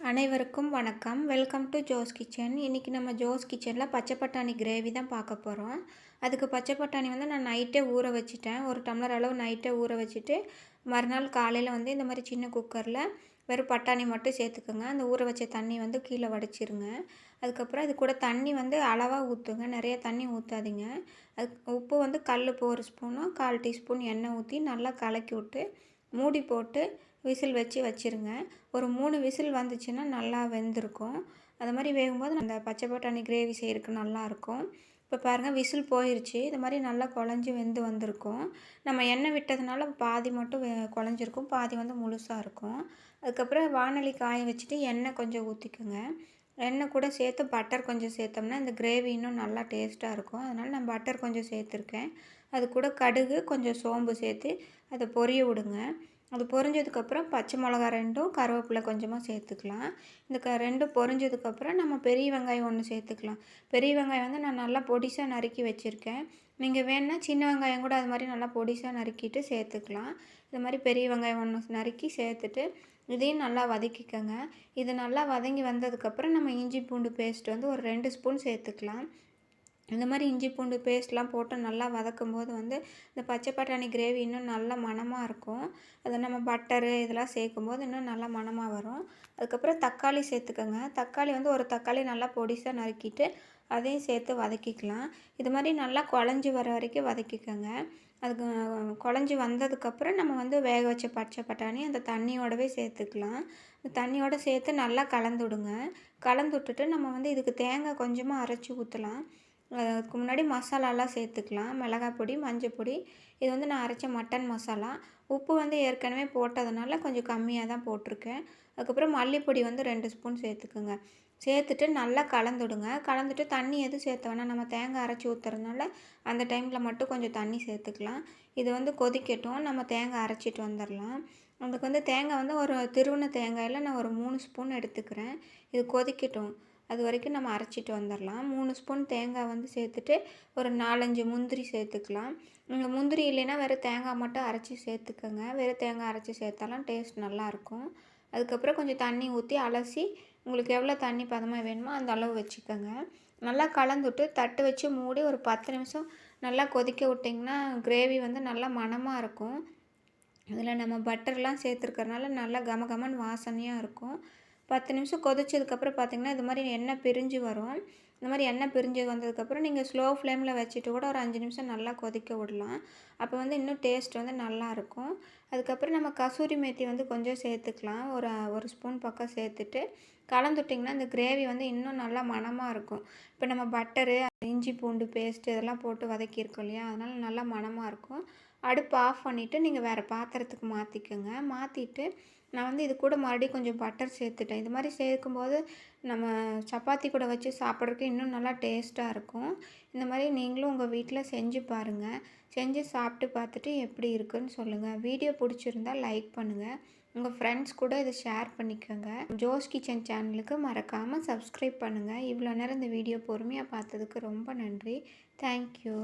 அனைவருக்கும் வணக்கம். Welcome to Jo's kitchen. இன்றைக்கி நம்ம ஜோஸ் கிச்சனில் பச்சை பட்டாணி கிரேவி தான் பார்க்க போகிறோம். அதுக்கு பச்சை பட்டாணி வந்து நான் நைட்டே ஊற வச்சுட்டேன். ஒரு டம்ளர் அளவு நைட்டே ஊற வச்சுட்டு மறுநாள் காலையில் வந்து இந்த மாதிரி சின்ன குக்கரில் வெறும் பட்டாணி மட்டும் சேர்த்துக்குங்க. அந்த ஊற வச்ச தண்ணி வந்து கீழே வடிச்சிருங்க. அதுக்கப்புறம் இது கூட தண்ணி வந்து அளவாக ஊற்றுங்க, நிறைய தண்ணி ஊற்றாதீங்க. அதுக்கு உப்பு வந்து கல் உப்பு 1 ஸ்பூனும் 1/4 டீஸ்பூன் எண்ணெய் ஊற்றி நல்லா கலக்கி விட்டு மூடி போட்டு விசில் வச்சுருங்க. ஒரு 3 விசில் வந்துச்சுன்னா நல்லா வெந்திருக்கும். அது மாதிரி வேகும்போது அந்த பச்சை பட்டாணி கிரேவி செய்கிறதுக்கு நல்லாயிருக்கும். இப்போ பாருங்கள், விசில் போயிடுச்சு. இது மாதிரி நல்லா குழஞ்சி வெந்து வந்திருக்கும். நம்ம எண்ணெய் விட்டதுனால பாதி மட்டும் குழஞ்சிருக்கும், பாதி வந்து முழுசாக இருக்கும். அதுக்கப்புறம் வாணலி காய வச்சுட்டு எண்ணெய் கொஞ்சம் ஊற்றிக்குங்க. எண்ணெய் கூட சேர்த்து பட்டர் கொஞ்சம் சேர்த்தோம்னா இந்த கிரேவி இன்னும் நல்லா டேஸ்ட்டாக இருக்கும். அதனால் நான் பட்டர் கொஞ்சம் சேர்த்துருக்கேன். அது கூட கடுகு கொஞ்சம் சோம்பு சேர்த்து அதை பொரிய விடுங்க. அது பொரிஞ்சதுக்கப்புறம் பச்சை மிளகா 2ம் கருவேப்பிலை கொஞ்சமாக சேர்த்துக்கலாம். இந்த 2ம் பொரிஞ்சதுக்கப்புறம் நம்ம பெரிய வெங்காயம் 1 சேர்த்துக்கலாம். பெரிய வெங்காயம் வந்து நான் நல்லா பொடிசாக நறுக்கி வச்சுருக்கேன். நீங்கள் வேணுன்னா சின்ன வெங்காயம் கூட அது மாதிரி நல்லா பொடிசாக நறுக்கிட்டு சேர்த்துக்கலாம். இது மாதிரி பெரிய வெங்காயம் 1 நறுக்கி சேர்த்துட்டு இதையும் நல்லா வதக்கிக்கோங்க. இது நல்லா வதங்கி வந்ததுக்கப்புறம் நம்ம இஞ்சி பூண்டு பேஸ்ட் வந்து ஒரு 2 ஸ்பூன் சேர்த்துக்கலாம். இந்த மாதிரி இஞ்சி பூண்டு பேஸ்ட்லாம் போட்டு நல்லா வதக்கும் போது வந்து இந்த பச்சை பட்டாணி கிரேவி இன்னும் நல்ல மணமாக இருக்கும். அதை நம்ம பட்டரு இதெல்லாம் சேர்க்கும்போது இன்னும் நல்லா மணமாக வரும். அதுக்கப்புறம் தக்காளி சேர்த்துக்கோங்க. தக்காளி வந்து ஒரு தக்காளி நல்லா பொடிசாக நறுக்கிட்டு அதையும் சேர்த்து வதக்கிக்கலாம். இது மாதிரி நல்லா குழஞ்சி வர வரைக்கும் வதக்கிக்கோங்க. அதுக்கு குழஞ்சி வந்ததுக்கப்புறம் நம்ம வந்து வேக வச்ச பச்சை பட்டாணி அந்த தண்ணியோடவே சேர்த்துக்கலாம். தண்ணியோடு சேர்த்து நல்லா கலந்து விடுங்க. கலந்து விட்டுட்டு நம்ம வந்து இதுக்கு தேங்காய் கொஞ்சமாக அரைச்சி ஊற்றலாம். அதுக்கு முன்னாடி மசாலாலாம் சேர்த்துக்கலாம். மிளகாய் பொடி, மஞ்சள் பொடி, இது வந்து நான் அரைச்ச மட்டன் மசாலா. உப்பு வந்து ஏற்கனவே போட்டதுனால கொஞ்சம் கம்மியாக தான் போட்டிருக்கேன். அதுக்கப்புறம் மல்லிப்பொடி வந்து 2 ஸ்பூன் சேர்த்துக்குங்க. சேர்த்துட்டு நல்லா கலந்துடுங்க. கலந்துட்டு தண்ணி எதுவும் சேர்த்த வேணாம். நம்ம தேங்காய் அரைச்சி ஊற்றுறதுனால அந்த டைமில் மட்டும் கொஞ்சம் தண்ணி சேர்த்துக்கலாம். இது வந்து கொதிக்கட்டும், நம்ம தேங்காய் அரைச்சிட்டு வந்துடலாம். அதுக்கு வந்து தேங்காய் வந்து ஒரு திருவின தேங்காயில் நான் ஒரு 3 ஸ்பூன் எடுத்துக்கிறேன். இது கொதிக்கட்டும், அது வரைக்கும் நம்ம அரைச்சிட்டு வந்துடலாம். 3 ஸ்பூன் தேங்காய் வந்து சேர்த்துட்டு ஒரு 4-5 முந்திரி சேர்த்துக்கலாம். நீங்கள் முந்திரி இல்லைன்னா வெறும் தேங்காய் மட்டும் அரைச்சி சேர்த்துக்கோங்க. வெறும் தேங்காய் அரைச்சி சேர்த்தாலும் டேஸ்ட் நல்லாயிருக்கும். அதுக்கப்புறம் கொஞ்சம் தண்ணி ஊற்றி அலசி உங்களுக்கு எவ்வளோ தண்ணி பதமாக வேணுமோ அந்த அளவு வச்சுக்கோங்க. நல்லா கலந்துட்டு தட்டு வச்சு மூடி ஒரு 10 நிமிஷம் நல்லா கொதிக்க விட்டிங்கன்னா கிரேவி வந்து நல்லா மணமாக இருக்கும். அதில் நம்ம பட்டர்லாம் சேர்த்துருக்கறனால நல்லா கமகமன்னு வாசனையாக இருக்கும். 10 நிமிஷம் கொதிச்சதுக்கப்புறம் பார்த்திங்கன்னா இது மாதிரி எண்ணெய் பிரிஞ்சு வரும். இந்த மாதிரி எண்ணெய் பிரிஞ்சு வந்ததுக்கப்புறம் நீங்கள் ஸ்லோ ஃப்ளேமில் வச்சுட்டு கூட ஒரு 5 நிமிஷம் நல்லா கொதிக்க விடலாம். அப்போ வந்து இன்னும் டேஸ்ட் வந்து நல்லாயிருக்கும். அதுக்கப்புறம் நம்ம கசூரி மேத்தி வந்து கொஞ்சம் சேர்த்துக்கலாம். ஒரு ஸ்பூன் பக்கம் சேர்த்துட்டு கலந்துட்டிங்கன்னா இந்த கிரேவி வந்து இன்னும் நல்லா மணமாக இருக்கும். இப்போ நம்ம பட்டரு, இஞ்சி பூண்டு பேஸ்ட்டு இதெல்லாம் போட்டு வதக்கியிருக்கோம் இல்லையா, அதனால் நல்லா மணமாக இருக்கும். அடுப்பு ஆஃப் பண்ணிவிட்டு நீங்கள் வேறு பாத்திரத்துக்கு மாற்றிக்கோங்க. மாற்றிட்டு நான் வந்து இது கூட மறுபடியும் கொஞ்சம் பட்டர் சேர்த்துட்டேன். இது மாதிரி சேர்க்கும்போது நம்ம சப்பாத்தி கூட வச்சு சாப்பிட்றதுக்கு இன்னும் நல்லா டேஸ்ட்டாக இருக்கும். இந்த மாதிரி நீங்களும் உங்கள் வீட்டில் செஞ்சு பாருங்கள். செஞ்சு சாப்பிட்டு பார்த்துட்டு எப்படி இருக்குன்னு சொல்லுங்கள். வீடியோ பிடிச்சிருந்தா லைக் பண்ணுங்கள். உங்கள் ஃப்ரெண்ட்ஸ் கூட இதை ஷேர் பண்ணிக்கோங்க. ஜோஸ் கிச்சன் சேனலுக்கு மறக்காமல் சப்ஸ்கிரைப் பண்ணுங்கள். இவ்வளோ நேரம் இந்த வீடியோ பொறுமையாக பார்த்ததுக்கு ரொம்ப நன்றி. தேங்க்யூ.